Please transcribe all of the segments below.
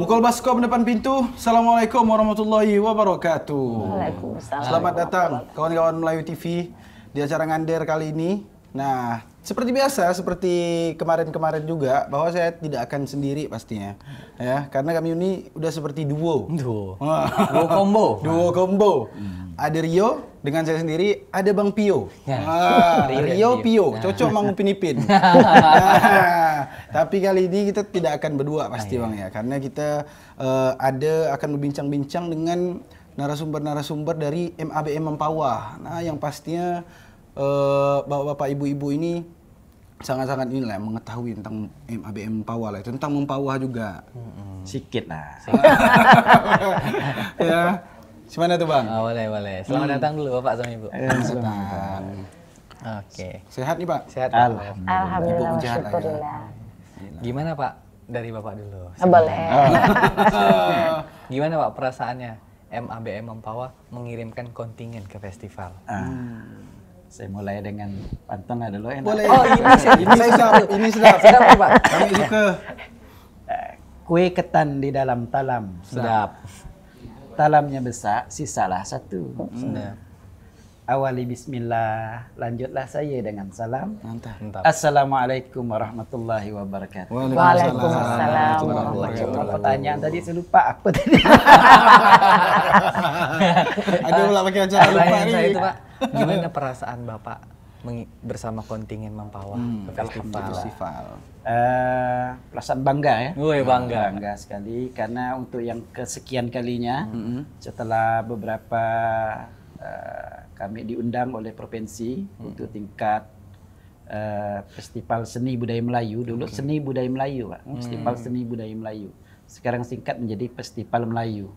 Mukul baskom depan pintu. Assalamualaikum warahmatullahi wabarakatuh. Waalaikumsalam. Selamat datang kawan-kawan Melayu TV di acara Ngander kali ini. Nah, seperti biasa, seperti kemarin-kemarin juga, bahwa saya tidak akan sendiri pastinya, ya, karena kami ini udah seperti duo. Duo combo. Duo combo. Ada Rio dengan saya sendiri, ada Bang Pio. Ya. Rio Pio, cocok Mang Upin Ipin. Tapi kali ini kita tidak akan berdua pasti Bang ya, karena kita akan berbincang-bincang dengan narasumber-narasumber dari MABM Mempawah. Nah, yang pastinya bapak-bapak ibu-ibu ini sangat-sangat inilah mengetahui tentang MABM Mempawah lah, tentang Mempawah juga. Sikit lah. Ya. Gimana tuh Bang? Boleh. Selamat datang dulu Bapak sama Ibu. Selamat. Oke. Sehat nih Pak? Sehat. Alhamdulillah, Ibu sehat lah ya. syukurillah. Gimana Pak? Dari Bapak dulu. Boleh. Gimana Pak perasaannya MABM Mempawah mengirimkan kontingen ke festival? Saya mulai dengan pantun dulu. Boleh. Oh, Ini sedap. Sedap ya, Pak? Kami suka. Kue ketan di dalam talam. Sedap. Talamnya besar, sisalah satu. Sedap. Awali bismillah, lanjutlah saya dengan salam. Mantap. Assalamualaikum warahmatullahi wabarakatuh. Waalaikumsalam. Pertanyaan tadi saya lupa apa tadi. Ada pula pakai acara lupa Pertanyaan nih. saya itu Pak, gimana perasaan Bapak bersama kontingen Mempawah ke festival? Perasaan bangga ya. Woi, bangga. Bangga sekali karena untuk yang kesekian kalinya setelah beberapa kami diundang oleh provinsi untuk tingkat Festival Seni Budaya Melayu. Dulu Seni Budaya Melayu, Pak. Festival Seni Budaya Melayu. Sekarang singkat menjadi Festival Melayu.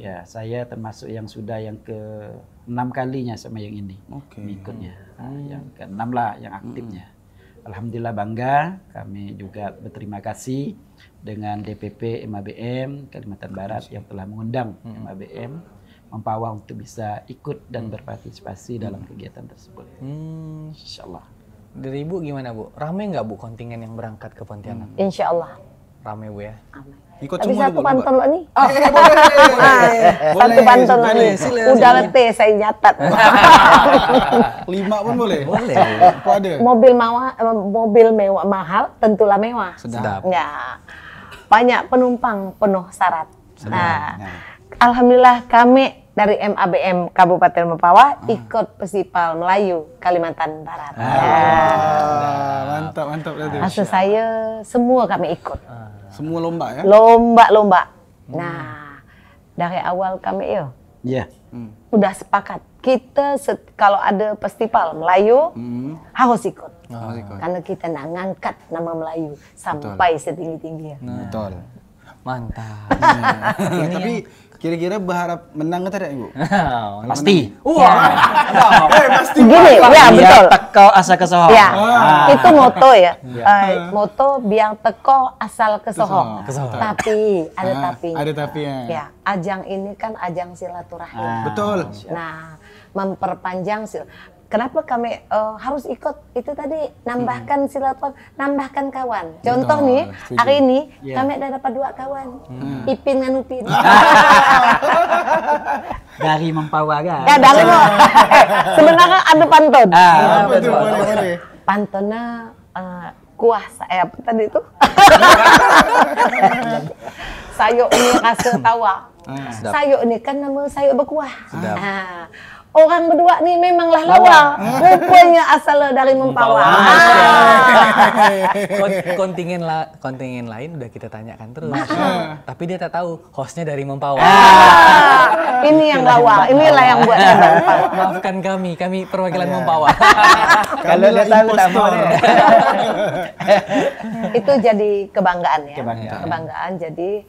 Ya, saya termasuk yang sudah yang ke-6 kalinya sama yang ini. Ikutnya. Yang ke-6 lah yang aktifnya. Alhamdulillah bangga, kami juga berterima kasih dengan DPP MABM Kalimantan Barat yang telah mengundang MABM Mempawah untuk bisa ikut dan berpartisipasi dalam kegiatan tersebut. Insyaallah. Dari Ibu gimana Bu? Rame nggak Bu kontingen yang berangkat ke Pontianak? Insya Allah. Rame Bu ya? Amin. Ikut Tapi semua satu Bu, pantun lo nih. Boleh, Satu pantun lo boleh, nih. silakan. Udah letih saya nyatat. 5 pun boleh? Boleh. Apa ada? Mobil mewah mahal tentulah mewah. Sedap. Ya. Banyak penumpang penuh syarat. Nah, Nah. alhamdulillah kami dari MABM Kabupaten Mempawah ikut Festival Melayu Kalimantan Barat. Mantap itu. Maksud saya semua kami ikut. Semua lomba ya? Lomba-lomba. Nah, dari awal kami Ya. udah sepakat kita kalau ada festival Melayu harus ikut. Karena kita nak ngangkat nama Melayu sampai setinggi-tingginya. Betul. Mantap. Tapi kira-kira berharap menang ke tidak Ibu? Pasti. Pasti. Gini, ya betul. Teko asa kesoho. Ya, itu moto ya. Moto biang teko asal kesoho. Tapi ada tapinya. Ada tapinya. Ya, ajang ini kan ajang silaturahim. Betul. Nah, memperpanjang kenapa kami harus ikut itu tadi nambahkan silaturahim, nambahkan kawan. Contoh Betul, nih, setuju. hari ini kami ada dapat 2 kawan. Ipin dengan Upin. Dari Mempawah kan. Ya, dari sebenarnya ada pantun. Apa tuh? Boleh. Pantunnya kuah apa tadi itu? Sayur ini rasa tawa. Sayur ini kan nama sayur berkuah. Nah, orang berdua nih memanglah lawa. Rupanya asal dari Mempawah. Kontingen lain udah kita tanyakan terus. Tapi dia tak tahu hostnya dari Mempawah. Ini yang lawa. Inilah yang buat hebat. Maafkan kami perwakilan Mempawah. Kalau dia tahu tak mau deh. Itu jadi kebanggaan ya. Kebanggaan. Jadi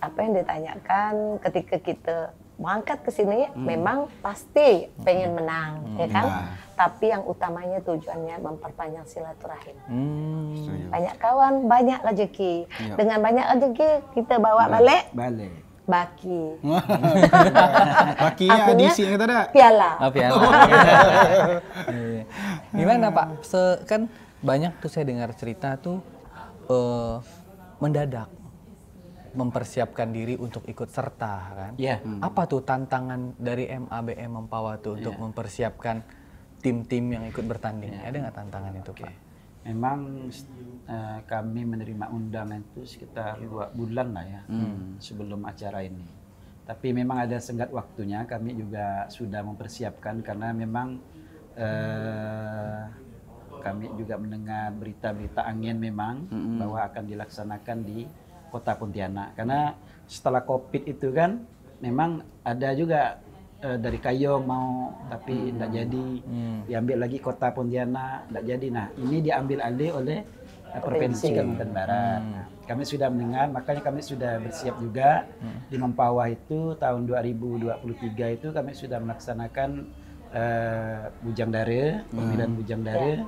apa yang ditanyakan ketika kita berangkat ke sini memang pasti pengen menang, ya kan? Tapi yang utamanya tujuannya memperpanjang silaturahim. Banyak kawan, banyak rezeki. Dengan banyak rezeki kita bawa balik baki. Bakinya adisi yang kata ada. Piala. Piala. Gimana Pak? Kan banyak tuh saya dengar cerita tuh mendadak. mempersiapkan diri untuk ikut serta kan. Iya. Apa tuh tantangan dari MABM Mempawah tuh untuk mempersiapkan tim-tim yang ikut bertanding? Ada nggak tantangan itu, Pak? Memang kami menerima undangan itu sekitar 2 bulan lah ya sebelum acara ini. Tapi memang ada senggat waktunya, kami juga sudah mempersiapkan karena memang kami juga mendengar berita-berita angin memang bahwa akan dilaksanakan di Kota Pontianak. Karena setelah COVID itu kan memang ada juga dari Kayong mau tapi tidak jadi, diambil lagi Kota Pontianak tidak jadi. Nah ini diambil alih oleh Provinsi Kalimantan Barat. Kami sudah mendengar, makanya kami sudah bersiap juga di Mempawah itu tahun 2023 itu kami sudah melaksanakan Bujang Dara, pemilihan Bujang Dara,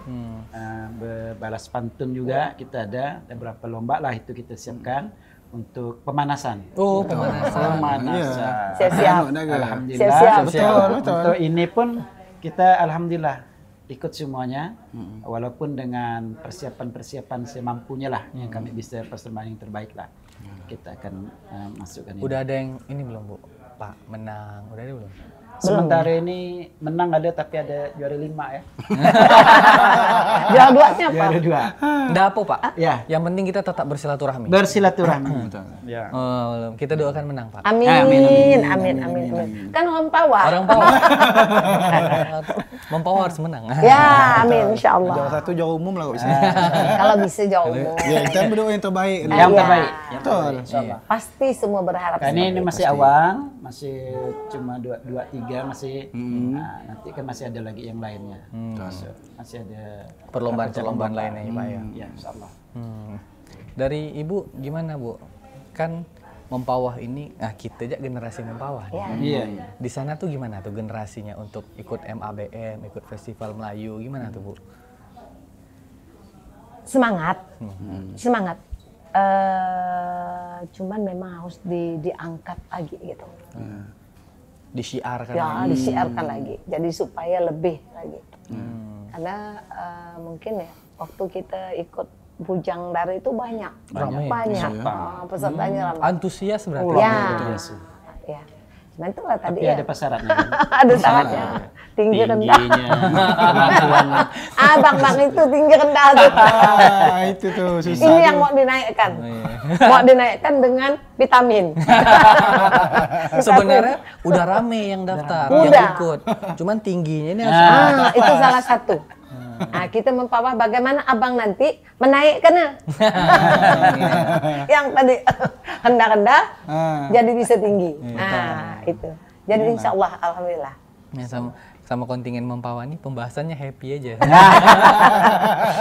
balas pantun juga kita ada beberapa lomba lah itu kita siapkan untuk pemanasan. Oh, pemanasan. Siap-siap. Alhamdulillah. Siap-siap. Betul. Untuk ini pun kita alhamdulillah ikut semuanya, walaupun dengan persiapan-persiapan semampunya lah yang kami bisa persembahan yang terbaik lah. Kita akan masukkan ini. Udah ada yang ini belum, Bu? Pak, menang. Udah ada belum? Sementara ini menang ada tapi ada juara 5 ya. Juara 2-nya apa? Juara 2. Nggak apa, Pak? Ya. Yang penting kita tetap bersilaturahmi. Bersilaturahmi. Ya. Oh, kita doakan menang, Pak. Amin. Amin. Kan orang Pawah. Orang Pawah. Mempawah harus menang. Ya, amin insyaallah. Juara 1 juara umum lah kok bisa. Kalau bisa jauh. Ya, kita berdoa yang terbaik. Yang terbaik. Betul. Pasti semua berharap. Karena ini masih awal, masih cuma 2-3 masih. Nah, nanti kan masih ada lagi yang lainnya. Masih ada Perlombaan lainnya ya, Pak ya. Ya, insyaallah. Dari Ibu gimana, Bu? Kan Mempawah ini, kita aja generasi Mempawah. Iya. Di sana tuh gimana tuh generasinya untuk ikut MABM, ikut Festival Melayu, gimana tuh, Bu? Semangat. Semangat. Cuman memang harus diangkat lagi gitu. Disiarkan Ya, lagi. disiarkan lagi. Jadi supaya lebih lagi. Karena mungkin ya waktu kita ikut Bujang Dara itu banyak. Pesertanya ramai. Antusias berarti. Ya. Ya. Cuman itu lah tadi Tapi ya. ada pasarannya. Ada syaratnya. Tinggi rendah. Bang itu tinggi rendah tuh. Itu tuh susah. Ini yang mau dinaikkan. Mau dinaikkan dengan vitamin. Sebenarnya udah rame yang daftar, yang Udah. ikut. Cuman tingginya ini harus Itu salah satu. Nah, kita Mempawah bagaimana abang nanti menaikkan yang tadi rendah-rendah jadi bisa tinggi. Nah, itu. Jadi insya Allah, alhamdulillah. Ya, sama kontingen Mempawah ini pembahasannya happy aja.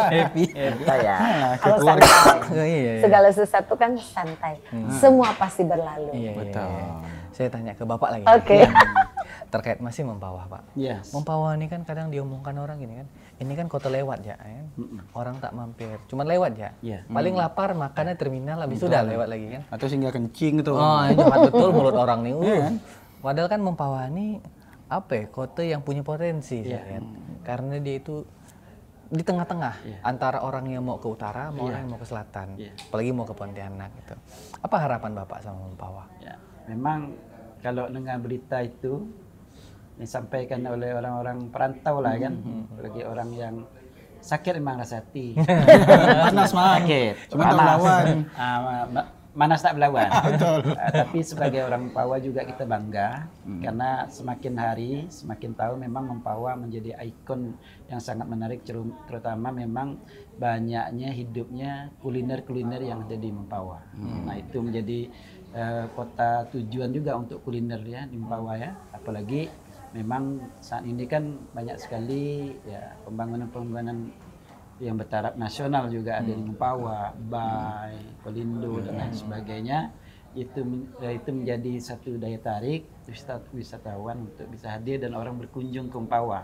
Happy. Ya. Kalau santai, Iya. segala sesuatu kan santai. Semua pasti berlalu. Iya. Betul. Saya tanya ke Bapak lagi. Oke. Terkait masih Mempawah, Pak. Yes. Mempawah ini kan kadang diomongkan orang gini kan. Ini kan kota lewat ya, kan? Orang tak mampir. Cuman lewat ya. Iya. Paling lapar makannya terminal habis itu udah lewat lagi kan. Atau singgah kencing gitu. Oh, cepat betul mulut orang nih. Padahal kan Mempawah ini apa ya, kota yang punya potensi saya lihat. Karena dia itu di tengah-tengah antara orang yang mau ke utara, mau orang yang mau ke selatan. Apalagi mau ke Pontianak gitu. Apa harapan Bapak sama Mempawah? Ya, memang kalau dengar berita itu disampaikan oleh orang-orang perantau lah kan, apalagi orang yang sakit memang rasa hati. Panas mah. Sakit. Cuma tak melawan. Manas tak melawan. Tapi sebagai orang Mempawah juga kita bangga karena semakin hari, semakin tahun memang Mempawah menjadi ikon yang sangat menarik, terutama memang banyaknya hidupnya kuliner-kuliner yang ada di Mempawah. Nah itu menjadi kota tujuan juga untuk kuliner ya di Mempawah ya, apalagi memang saat ini kan banyak sekali ya pembangunan yang bertaraf nasional juga ada di Mempawah, Bay, Pelindo dan lain sebagainya. Itu menjadi satu daya tarik wisatawan untuk bisa hadir dan orang berkunjung ke Mempawah.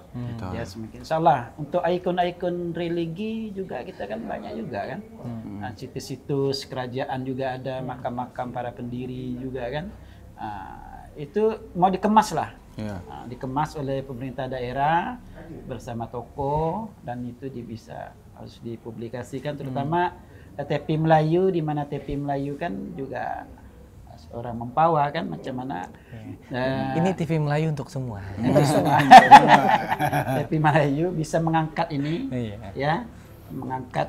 Ya semakin insyaallah untuk ikon-ikon religi juga kita kan banyak juga kan. Situs-situs kerajaan juga ada, makam-makam para pendiri juga kan. Itu mau dikemas lah. Dikemas oleh pemerintah daerah bersama toko dan itu harus dipublikasikan terutama TP Melayu, di mana TP Melayu kan juga seorang Mempawah kan macam mana. Ini TV Melayu untuk semua. TV Melayu bisa mengangkat ini, Iya. ya, mengangkat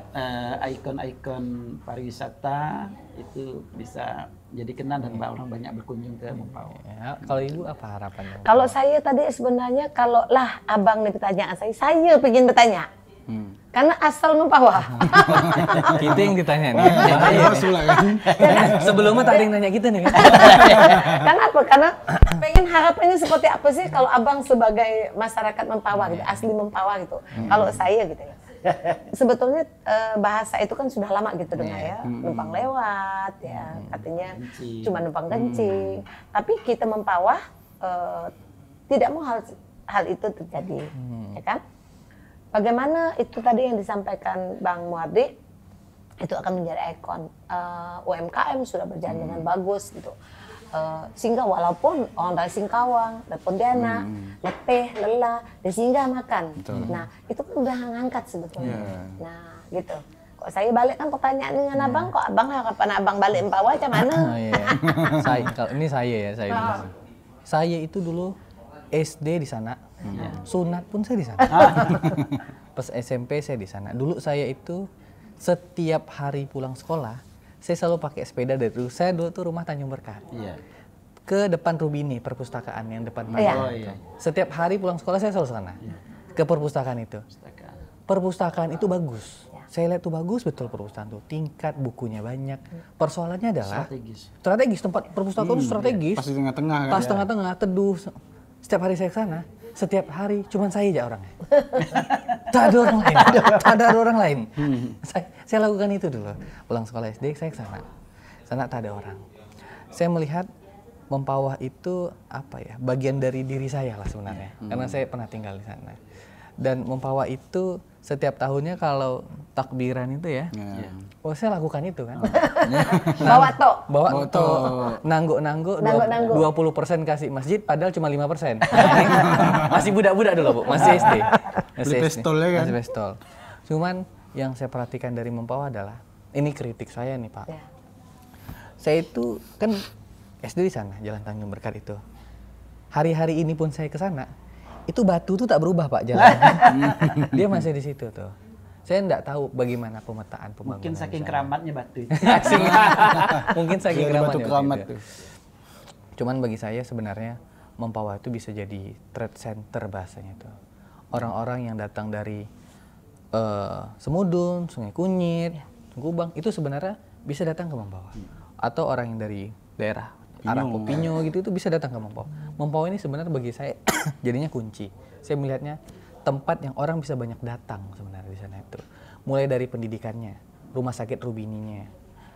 ikon-ikon pariwisata itu bisa jadi kenal dan orang banyak berkunjung ke Mempawah. Ya, kalau Ibu apa harapannya? Kalau saya tadi sebenarnya kalau lah abang nih pertanyaan saya pengen bertanya. Karena asal Mempawah. Kita yang ditanya nih. Harus pula kan. Sebelumnya tak ada yang nanya kita nih kan. Kenapa? Karena pengen harapannya seperti apa sih kalau abang sebagai masyarakat Mempawah gitu, asli Mempawah gitu. Kalau saya gitu ya. Sebetulnya bahasa itu kan sudah lama gitu dengar ya, numpang lewat ya, katanya cuma numpang kencing. Tapi kita Mempawah tidak mau hal itu terjadi, ya kan? Bagaimana itu tadi yang disampaikan Bang Muardi, itu akan menjadi ikon. UMKM sudah berjalan dengan bagus gitu. Sehingga walaupun orang dari Singkawang, dari Pontianak, letih, lelah, dia singgah makan. Nah, itu kan udah ngangkat sebetulnya. Nah, gitu. Kok saya balik kan pertanyaan dengan abang, kok abang harapan abang balik Mempawah macam mana? Ini saya ya, saya dulu. Saya itu dulu SD di sana, sunat pun saya di sana. Pas SMP saya di sana. Dulu saya itu setiap hari pulang sekolah, saya selalu pakai sepeda dari dulu. Saya dulu tuh rumah Tanjung Berkat. Iya. Ke depan Rubini, perpustakaan yang depan Iya. Mempawah. Setiap hari pulang sekolah saya selalu sana. Ke perpustakaan itu. Perpustakaan itu bagus. Saya lihat tuh bagus betul perpustakaan tuh. Tingkat bukunya banyak. Persoalannya adalah strategis. Tempat perpustakaan itu strategis. Pas di tengah-tengah kan. Pas tengah-tengah, teduh. Setiap hari saya ke sana, setiap hari cuman saya aja orangnya. Tak ada orang lain. Tak ada orang lain. Saya lakukan itu dulu. Pulang sekolah SD saya ke sana. Sana tak ada orang. Saya melihat Mempawah itu apa ya? Bagian dari diri saya lah sebenarnya. Karena saya pernah tinggal di sana. Dan Mempawah itu setiap tahunnya kalau takbiran itu ya, saya lakukan itu kan. Bawa to, nangguk-nangguk, 20% kasih masjid, padahal cuma 5%. Masih budak-budak dulu, Bu, masih SD. Beli pistol ya kan? Masih pistol. Cuman yang saya perhatikan dari Mempawah adalah, ini kritik saya nih Pak. Saya itu kan SD di sana, Jalan Tanjung Berkat itu. Hari-hari ini pun saya ke sana, itu batu tuh tak berubah Pak jalan. Dia masih di situ tuh. Saya enggak tahu bagaimana pemetaan pembangunan. Mungkin saking keramatnya batu itu. Mungkin saking batu keramat tuh. Cuman bagi saya sebenarnya Mempawah itu bisa jadi trade center bahasanya tuh. Orang-orang yang datang dari Semudun, Sungai Kunyit, Tungkubang itu sebenarnya bisa datang ke Mempawah. Atau orang yang dari daerah arah Popinyo gitu itu bisa datang ke Mempawah. Mempawah ini sebenarnya bagi saya jadinya kunci. Saya melihatnya tempat yang orang bisa banyak datang sebenarnya di sana itu. Mulai dari pendidikannya, rumah sakit Rubininya.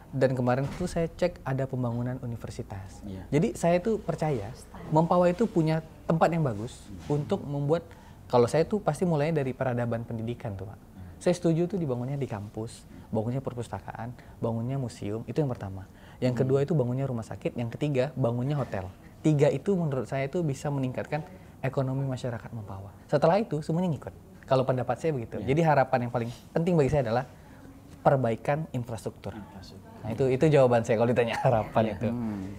Dan kemarin itu saya cek ada pembangunan universitas. Jadi saya tuh percaya Mempawah itu punya tempat yang bagus untuk membuat, kalau saya tuh pasti mulai dari peradaban pendidikan tuh Pak. Saya setuju tuh dibangunnya di kampus, bangunnya perpustakaan, bangunnya museum, itu yang pertama. Yang kedua itu bangunnya rumah sakit, yang ketiga bangunnya hotel. 3 itu menurut saya itu bisa meningkatkan ekonomi masyarakat Mempawah. Setelah itu semuanya ngikut. Kalau pendapat saya begitu. Jadi harapan yang paling penting bagi saya adalah perbaikan infrastruktur. Nah itu jawaban saya kalau ditanya harapan itu.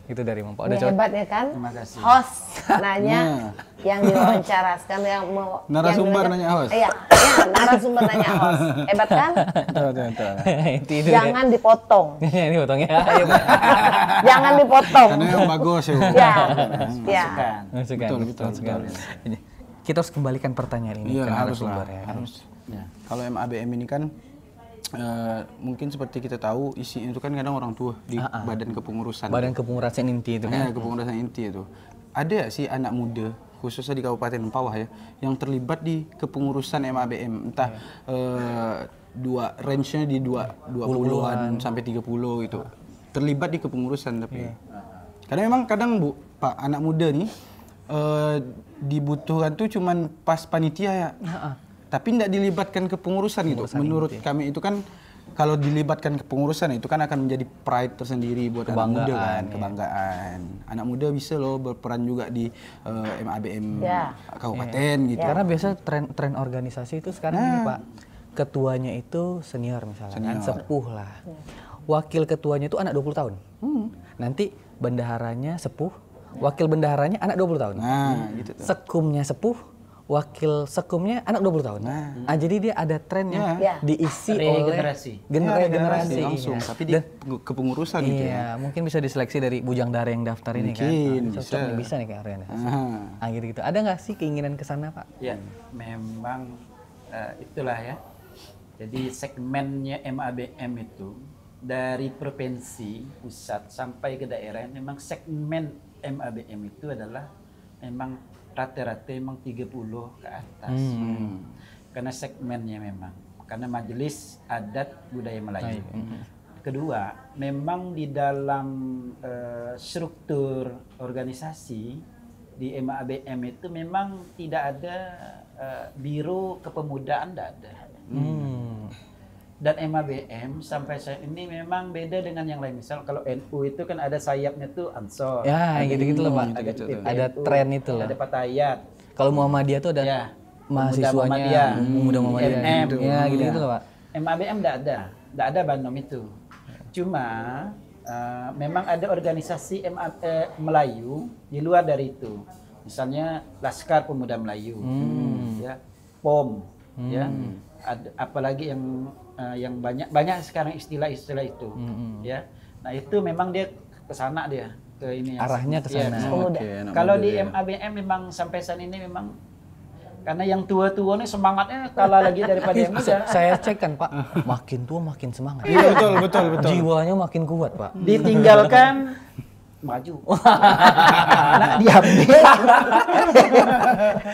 Itu dari Mempawah. Ini hebat ya kan? Terima kasih. Host nanya yang diwawancara, sekarang yang mau Narasumber nanya host. Iya, narasumber nanya host. Hebat kan? itu Jangan dipotong. Ini potongnya. Jangan dipotong. Karena yang bagus ya. Ya. Betul sekali. Kita harus kembalikan pertanyaan ini ke narasumber ya. Harus. Kalau MABM ini kan mungkin seperti kita tahu isi itu kan kadang orang tua di badan kepengurusan. Badan kepengurusan inti itu kan. Kepengurusan inti itu. Ada sih anak muda khususnya di Kabupaten Mempawah ya yang terlibat di kepengurusan MABM entah range-nya di 20-an sampai 30 gitu. Terlibat di kepengurusan tapi. Karena memang kadang Bu, Pak, anak muda nih dibutuhkan tuh cuman pas panitia ya. Tapi tidak dilibatkan kepengurusan gitu. Menurut kami itu kan kalau dilibatkan kepengurusan itu kan akan menjadi pride tersendiri buat anak muda kan, kebanggaan. Anak muda bisa loh berperan juga di MABM kabupaten gitu. Karena biasa tren organisasi itu sekarang ini Pak, ketuanya itu senior misalnya, kan, sepuh lah. Wakil ketuanya itu anak 20 tahun. Nanti bendaharanya sepuh, wakil bendaharanya anak 20 tahun. Nah, gitu tuh. Sekumnya sepuh, wakil sekumnya anak 20 tahun. Jadi dia ada trennya Ya. diisi Regenerasi. oleh generasi langsung, iya. tapi di kepengurusan gitu ya. Iya, mungkin bisa diseleksi dari bujang dara yang daftar ini kan. Mungkin, Cocok nih, bisa nih kayak Aryan. Gitu. Ada nggak sih keinginan ke sana, Pak? Ya, memang itulah ya. Jadi segmennya MABM itu dari provinsi pusat sampai ke daerah, memang segmen MABM itu adalah memang rata-rata memang 30 ke atas. Karena segmennya memang. Karena Majelis Adat Budaya Melayu. Kedua, memang di dalam struktur organisasi di MABM itu memang tidak ada biro kepemudaan, tidak ada. Dan MABM sampai saat ini memang beda dengan yang lain. Misal kalau NU itu kan ada sayapnya tuh Ansor. Ya, gitu-gitu loh, Pak. Ada tren itu loh. Ada Patayat. Kalau Muhammadiyah tuh ada Ya, mahasiswanya, pemuda Muhammadiyah. MM. Ya, gitu-gitu loh, Pak. MABM tidak ada Bandung itu. Cuma memang ada organisasi Melayu di luar dari itu. Misalnya Laskar Pemuda Melayu, ya, POM, ya, apalagi yang banyak sekarang istilah-istilah itu, ya. Nah itu memang dia ke sana dia ke ini. Arahnya ke sana. Oke, Kalau di MABM memang sampai saat ini memang karena yang tua-tua nih semangatnya kalah lagi daripada yang muda. Saya cek kan, Pak, makin tua makin semangat. Iya, betul. Jiwanya makin kuat, Pak. Ditinggalkan maju. Nak diambil.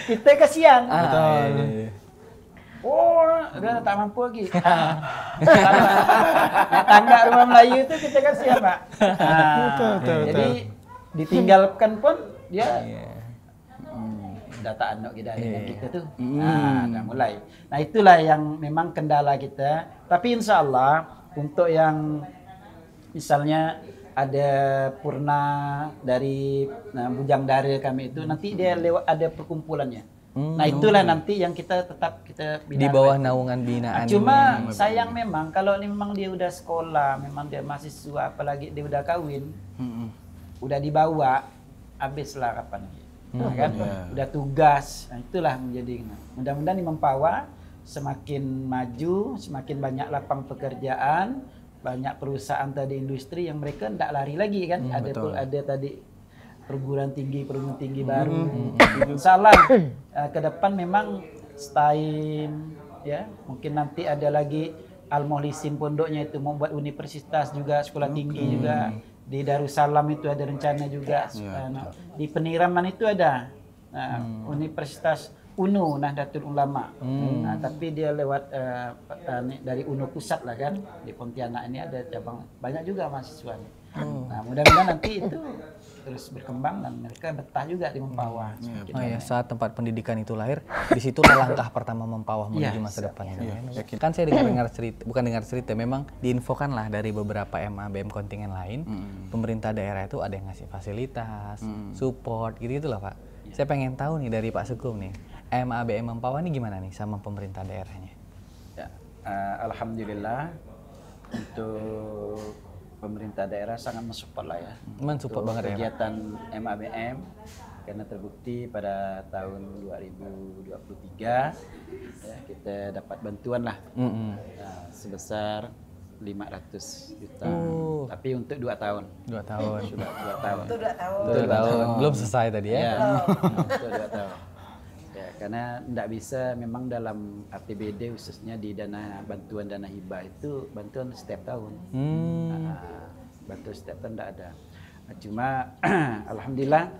Kita kasihan. Betul. Oh, udah tak mampu lagi. Tangga rumah Melayu itu kita kasihan, Pak. Betul. Jadi ditinggalkan pun dia data anak kita dengan kita tuh. Nah, mulai. Nah, itulah yang memang kendala kita. Tapi insya Allah untuk yang misalnya ada purna dari bujang dara kami itu nanti dia lewat ada perkumpulannya. Nah, itulah nanti yang kita tetap kita bina Di bawah naungan binaan. Cuma sayang memang kalau memang dia udah sekolah, memang dia mahasiswa, apalagi dia udah kawin, udah dibawa, habislah kapan. Nah, kan? Udah tugas. Nah, itulah menjadi. Mudah-mudahan di Mempawah semakin maju, semakin banyak lapang pekerjaan, banyak perusahaan tadi industri yang mereka tidak lari lagi kan. Ada tadi perguruan tinggi baru. Insyaallah ke depan memang STAIM ya, mungkin nanti ada lagi Al-Muhlisin pondoknya itu membuat universitas juga, sekolah tinggi juga. Di Darussalam itu ada rencana juga. Di Peniraman itu ada Universitas UNU Nahdlatul Ulama. Nah, tapi dia lewat dari UNU pusat lah kan. Di Pontianak ini ada cabang, banyak juga mahasiswa. Nah, mudah-mudahan nanti itu terus berkembang dan mereka betah juga di Mempawah. Saat tempat pendidikan itu lahir, di situlah langkah pertama Mempawah menuju masa depan. Kan saya dengar cerita, bukan dengar cerita, memang diinfokan lah dari beberapa MABM kontingen lain, pemerintah daerah itu ada yang ngasih fasilitas, support, gitu lah Pak. Saya pengen tahu nih dari Pak Sukum nih, MABM Mempawah ini gimana nih sama pemerintah daerahnya? Ya, alhamdulillah untuk pemerintah daerah sangat mensupport lah ya. Mensupport banget ya. Kegiatan MABM karena terbukti pada tahun 2023 ya, kita dapat bantuan lah sebesar 500 juta. Tapi untuk 2 tahun. 2 tahun. Sudah 2 tahun. Itu 2 tahun. 2 tahun. Belum selesai tadi ya. Untuk 2 tahun. Ya, karena tidak bisa memang dalam APBD khususnya di bantuan dana hibah itu bantuan setiap tahun. Bantuan setiap tahun tidak ada. Cuma alhamdulillah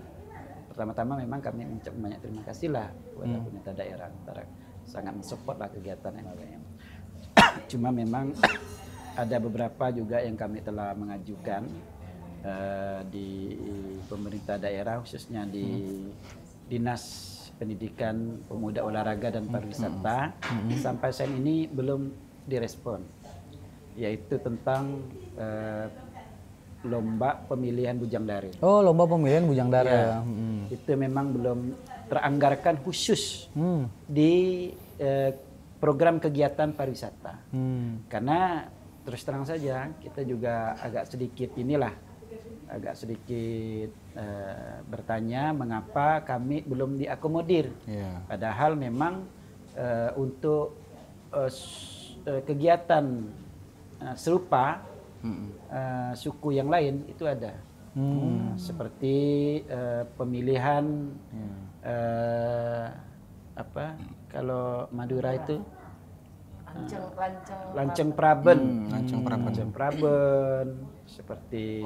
pertama-tama memang kami mengucapkan banyak terima kasih lah kepada pemerintah daerah, sangat mensupport lah kegiatan MABM. Cuma memang ada beberapa juga yang kami telah mengajukan di pemerintah daerah khususnya di Dinas Pendidikan, Pemuda, Olahraga dan Pariwisata sampai saat ini belum direspon, yaitu tentang lomba pemilihan bujang dara. Oh, lomba pemilihan bujang dara. Itu memang belum teranggarkan khusus di program kegiatan pariwisata. Karena terus terang saja kita juga agak sedikit inilah agak sedikit bertanya mengapa kami belum diakomodir. Padahal memang untuk kegiatan serupa suku yang lain itu ada. Seperti pemilihan kalau Madura itu Lanceng Praben, Lanceng Praben, seperti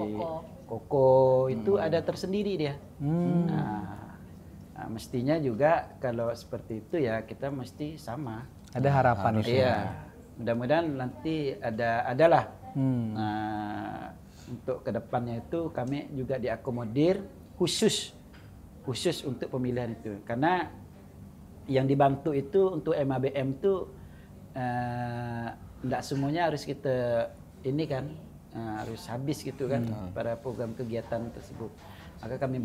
Koko itu ada tersendiri dia. Nah, mestinya juga kalau seperti itu ya kita mesti sama. Ada harapan itu. Iya, mudah-mudahan nanti adalah. Nah, untuk kedepannya itu kami juga diakomodir khusus untuk pemilihan itu, karena yang dibantu itu untuk MABM itu tidak semuanya harus kita ini kan harus habis gitu kan pada program kegiatan tersebut. Maka kami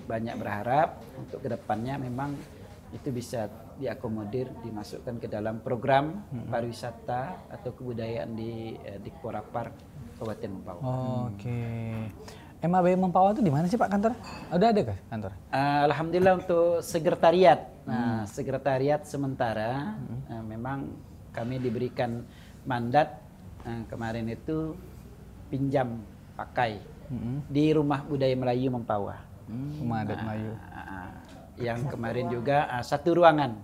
banyak berharap untuk kedepannya memang itu bisa diakomodir, dimasukkan ke dalam program pariwisata atau kebudayaan di Dikporapar Kabupaten Mempawah. Oke. MABM Mempawah itu di mana sih Pak kantor? Udah ada kah kantor? Alhamdulillah untuk sekretariat. Nah, sekretariat sementara memang kami diberikan mandat kemarin itu pinjam pakai di Rumah Budaya Melayu Mempawah. Rumah Adat Melayu. Yang kemarin juga satu ruangan.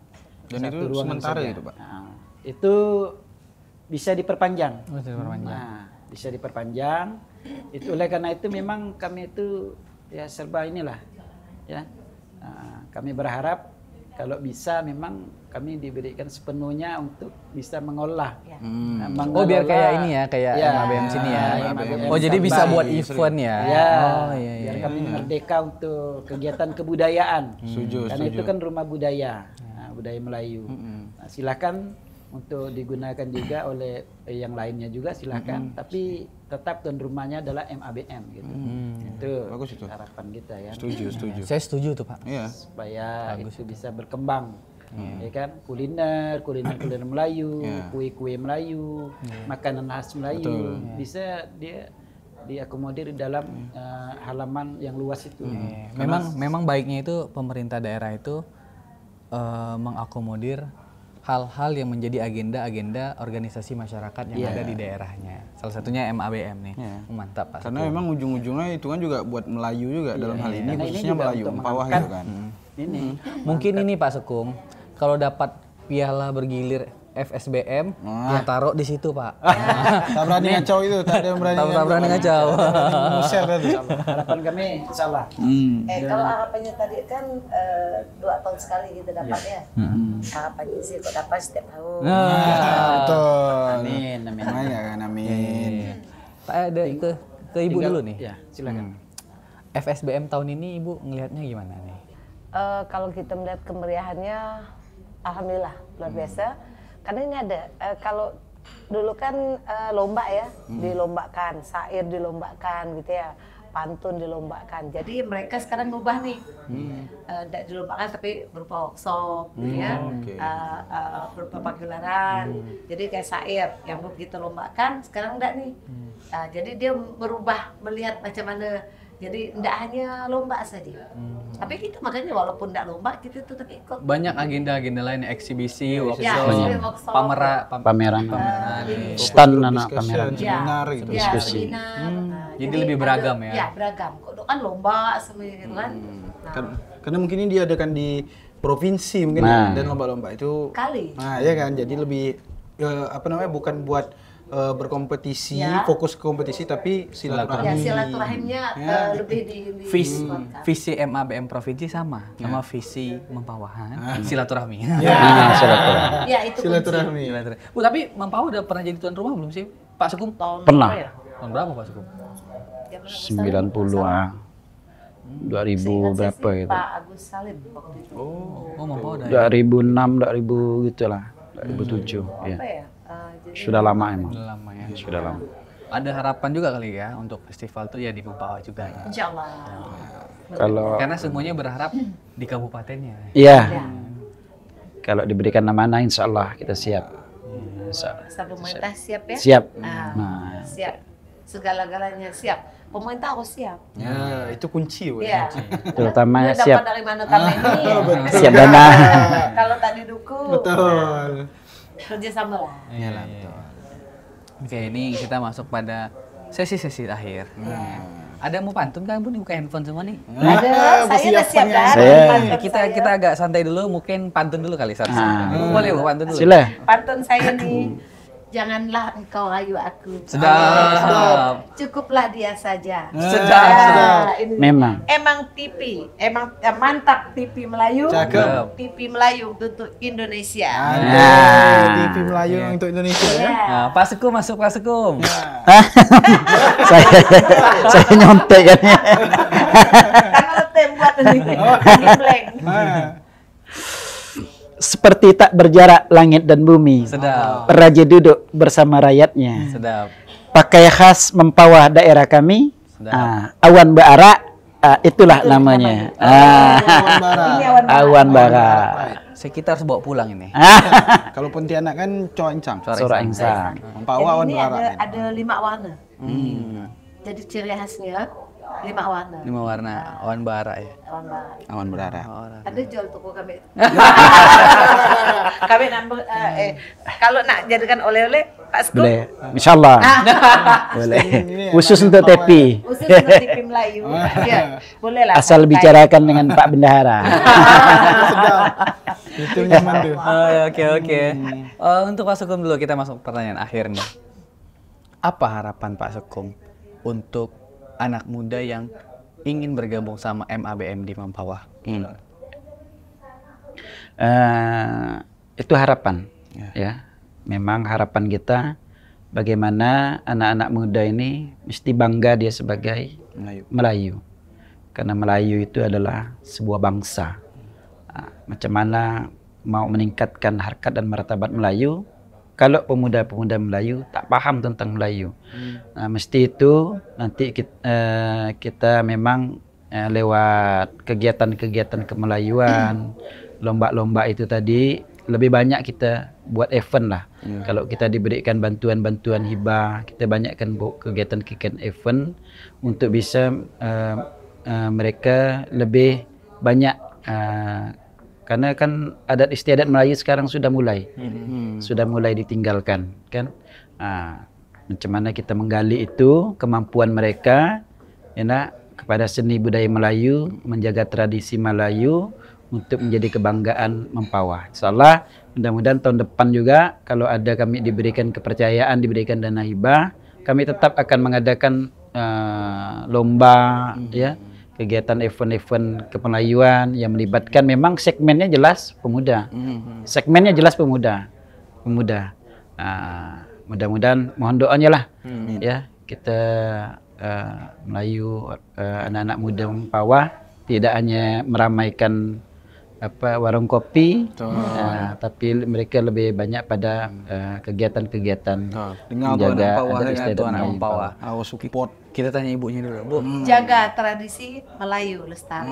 Dan itu sementara itu Pak? Itu bisa diperpanjang. Bisa diperpanjang. Bisa diperpanjang. Itu oleh karena itu memang kami itu ya serba inilah ya. Kami berharap kalau bisa memang kami diberikan sepenuhnya untuk bisa mengolah. Oh biar kayak ini ya, kayak MABM sini ya. Oh jadi bisa buat event ya. Oh iya. Biar kami merdeka untuk kegiatan kebudayaan. Karena itu kan rumah budaya, budaya Melayu. Nah, silakan untuk digunakan juga oleh yang lainnya juga silakan. Tapi tetap tuan rumahnya adalah MABM gitu. Itu bagus itu harapan kita ya. Setuju. Saya setuju tuh Pak. Iya. Supaya itu bisa berkembang. Ya kan, kuliner Melayu, kue-kue Melayu, makanan khas Melayu bisa dia diakomodir dalam halaman yang luas itu. Memang baiknya itu pemerintah daerah itu mengakomodir hal-hal yang menjadi agenda organisasi masyarakat yang ada di daerahnya. Salah satunya MABM nih. Mantap Pak. Karena memang ujung-ujungnya itu kan juga buat Melayu juga dalam hal ini, khususnya Melayu Mempawah gitu kan. Mungkin ini Pak Sekum, kalau dapat piala bergilir FSBM, ya taruh di situ Pak. Tak berani ngacau itu, tak ada yang berani. Tak berani ngacau. Musel itu. Harapan kami insyaallah. Kalau harapannya tadi kan 2 tahun sekali kita dapat ya. Harapannya sih kok dapat setiap tahun. Betul. Amin. Amin. Pak ada ke Ibu dulu nih. Ya, silakan. FSBM tahun ini Ibu ngelihatnya gimana nih? Kalau kita melihat kemeriahannya, alhamdulillah luar biasa. Karena ini ada, kalau dulu kan lomba ya, dilombakan, syair dilombakan gitu ya, pantun dilombakan. Jadi mereka sekarang ngubah nih, tidak dilombakan tapi berupa workshop, gitu ya, berupa pagelaran. Jadi kayak syair yang begitu lombakan, sekarang enggak nih. Jadi dia berubah melihat macam mana. Jadi tidak hanya lomba saja. Tapi kita makanya walaupun tidak lomba kita tetap ikut. Banyak agenda-agenda lain, eksibisi, workshop, pameran, stand anak pameran, seminar gitu. Diskusi. Jadi lebih beragam ya. Ya, beragam. Kok kan lomba semuanya gitu kan. Karena mungkin ini diadakan di provinsi mungkin dan lomba-lomba itu Kali. Nah, ya kan. Jadi lebih bukan buat berkompetisi, fokus ke kompetisi tapi silaturahmi. Ya, silaturahimnya lebih di visi MABM provinsi sama visi Mempawahan, silaturahmi. Silaturahmi. Ya, itu silaturahmi. Bu, tapi Mempawah udah pernah jadi tuan rumah belum sih Pak Sekum? Pernah. Tahun berapa Pak Sekum? 90-an. 2000 berapa gitu. Pak Agus Salim waktu itu. Oh, Mempawah udah. 2006, 2000 gitulah. 2007 ya. Apa ya? Sudah lama emang. Sudah lama ya. Sudah lama. Ada harapan juga kali ya untuk festival tuh ya di Mempawah juga ya. Insyaallah. Karena semuanya berharap di kabupatennya. Iya. Kalau diberikan amanah insyaallah kita siap. Pemerintah siap ya? Siap. Siap. Segala-galanya siap. pemerintah harus siap. Ya, itu kunci. Iya. Terutama Dapat siap dari mana kami ini? siap dana. Kalau tak didukung, Betul. kerjasama lah. Iyalah, betul. Oke, ini kita masuk pada sesi-sesi akhir. Ada mau pantun kan Bu? Buka handphone semua nih. Ada, saya udah siap dah. Saya- Pantun Kita agak santai dulu, mungkin pantun dulu kali satu. Boleh Bu pantun dulu. Sila. Pantun saya nih, janganlah engkau rayu aku. Sedap. Cukuplah dia saja. Sedap, Ya, sedap. ini. Memang. Emang TV, emang mantap TV Melayu. Cakep. TV Melayu untuk Indonesia. Ada TV Melayu untuk Indonesia ya. Ya. Nah, Pak Sekum masuk Pak Sekum. saya nyontek kan. Karena letem buat ini. Blank. Seperti tak berjarak langit dan bumi. Sedap. Raja duduk bersama rakyatnya. Sedap. Pakai khas mempawah daerah kami. Sedap. Awan bara. Itulah namanya. Awan bara. Ini awan bara. Awan bara. Kita harus bawa pulang ini. Kalau Pontianak kan Coa Incang. Suara insang. Pawa awan Ini bara. ada 5 warna. Jadi ciri khasnya 5 warna. 5 warna, awan bara ya. Awan bara. Awan berara. Ada jual toko kami. Kami nambah kalau nak jadikan oleh-oleh Pak Sekum. Boleh. Insyaallah. Boleh. Khusus untuk tepi. Khusus untuk TV Melayu. Ya, boleh lah. Asal bicarakan dengan Pak Bendahara. Sedap. Itu nyaman tuh. Oke. Untuk Pak Sekum dulu kita masuk pertanyaan akhir nih. Apa harapan Pak Sekum untuk anak muda yang ingin bergabung sama MABM di Mempawah? Itu harapan, ya. Memang harapan kita bagaimana anak-anak muda ini mesti bangga dia sebagai Melayu. Karena Melayu itu adalah sebuah bangsa. Macam mana mau meningkatkan harkat dan martabat Melayu kalau pemuda-pemuda Melayu tak paham tentang Melayu. Mesti itu nanti kita memang lewat kegiatan-kegiatan kemelayuan, lomba-lomba itu tadi lebih banyak kita buat event lah. Kalau kita diberikan bantuan-bantuan hibah, kita banyakkan kegiatan-kegiatan event untuk bisa mereka lebih banyak karena kan adat istiadat Melayu sekarang sudah mulai ditinggalkan kan. Macam mana kita menggali itu kemampuan mereka ya kepada seni budaya Melayu, menjaga tradisi Melayu untuk menjadi kebanggaan Mempawah. Insyaallah mudah-mudahan tahun depan juga kalau ada kami diberikan kepercayaan, diberikan dana hibah, kami tetap akan mengadakan lomba ya, kegiatan event-event kemelayuan yang melibatkan memang segmennya jelas pemuda. Segmennya jelas pemuda. Mudah-mudahan mohon doanya lah ya kita Melayu anak-anak muda Mempawah tidak hanya meramaikan warung kopi, tapi mereka lebih banyak pada kegiatan-kegiatan menjaga adat istiadat Mempawah. Support. Kita tanya ibunya dulu, Bu. Jaga tradisi Melayu lestari.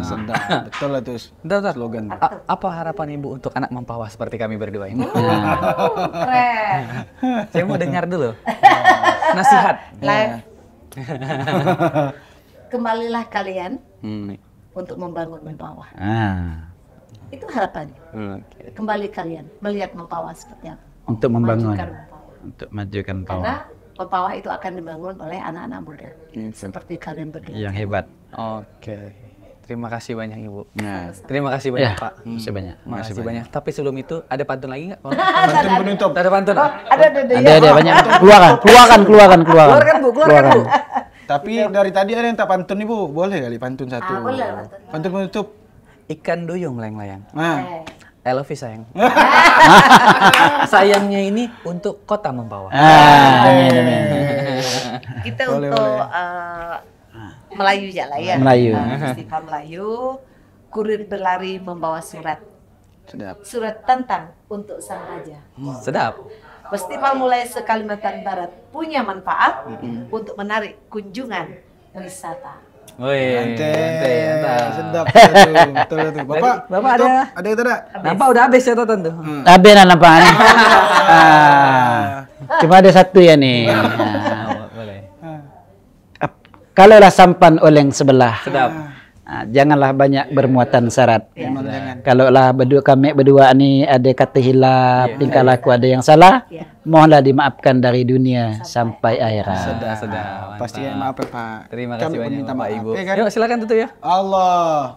Sedap. Betul lah tuh. Bentar. Slogan. Apa harapan Ibu untuk anak Mempawah seperti kami berdua ini? Keren. Saya mau dengar dulu. Nasihat. Live. Kembalilah kalian untuk membangun Mempawah. Itu harapannya. Kembali kalian melihat Mempawah seperti apa. Untuk membangun, Memajukan Mempawah. untuk majukan Mempawah. Karena Mempawah itu akan dibangun oleh anak-anak muda seperti kalian berdua. Yang hebat. Oke. Terima kasih banyak Ibu. Nah, Terima kasih banyak Ya, Pak. masih banyak. Makasih banyak. Tapi sebelum itu ada pantun lagi nggak? pantun penutup. Ada pantun? Ada banyak. Keluarkan. Keluarkan Bu, keluarkan Bu. Tapi dari tadi ada yang tak pantun nih Bu, boleh kali pantun satu. Boleh. Pantun penutup. Ikan duyung melayang-layang. Nah, I love you sayang. Sayangnya ini untuk kota Mempawah. Amin. Kita Boleh, untuk Melayu ya lah ya. Melayu. Festival Melayu. Kurir berlari membawa surat. sedap. Surat tantang untuk sang raja. Sedap. Festival mulai se-Kalimantan Barat punya manfaat untuk menarik kunjungan wisata. Wih, Mantap. Sedap betul tuh. Bapak Bapak tutup. ada? Ada yang tidak? Nampak udah habis catatan tuh. Tapi nampak nih. Cuma ada satu ya nih. Boleh. kalaulah sampan oleng sebelah. Sedap. Janganlah banyak bermuatan syarat. Memang jangan. Kalaulah kami berdua ni ada kata hilap, tingkah laku ada yang salah, mohonlah dimaafkan dari dunia sampai akhirat. Sedap. Pastinya maaf ya Pak. Terima Kami kasih pun banyak minta Bapak maaf, Ibu. ya kan? Yuk silakan tutup ya. Allah.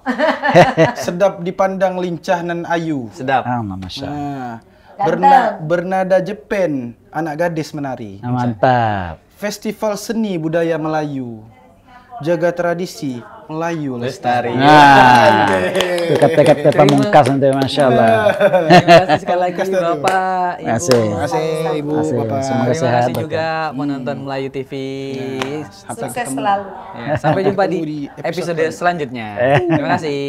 Sedap dipandang lincah nan ayu. Sedap. Masya Allah. Bernada Jepen, anak gadis menari. Mantap. Festival seni budaya Melayu. Jaga tradisi Melayu lestari. Itu kata-kata pamungkas nanti, Masya Allah. Terima kasih sekali lagi Bapak, Ibu. Terima kasih. Terima kasih Ibu, Terima kasih. Bapak. Semoga Terima sehat. kasih juga menonton Melayu TV. Sukses selalu. Ya, sampai jumpa ketemu di di episode episode selanjutnya. Terima kasih.